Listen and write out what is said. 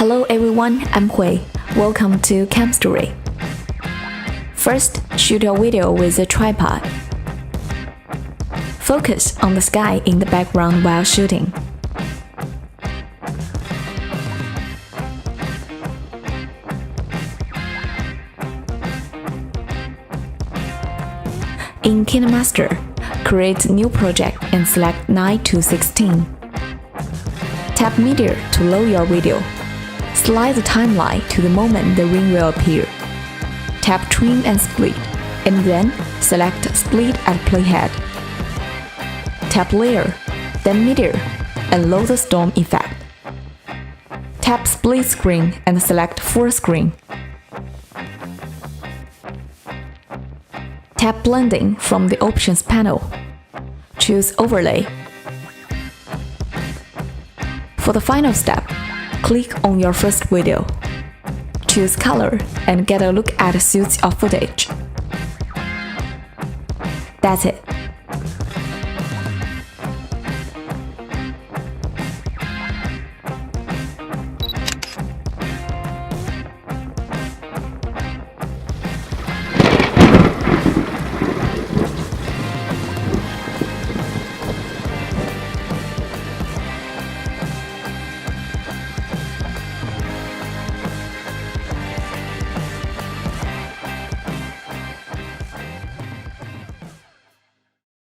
Hello everyone, I'm Hui. Welcome to CAMystery. First, shoot your video with a tripod. Focus on the sky in the background while shooting. In KineMaster, create a new project and select 9 to 16. Tap Media to load your video. Slide the timeline to the moment the ring will appear. Tap Trim and Split, and then select Split at Playhead. Tap Layer, then Media, and load the storm effect. Tap Split Screen and select Full Screen. Tap Blending from the Options panel. Choose Overlay. For the final step, click on your first video. Choose Color and get a look at suits your footage. That's it.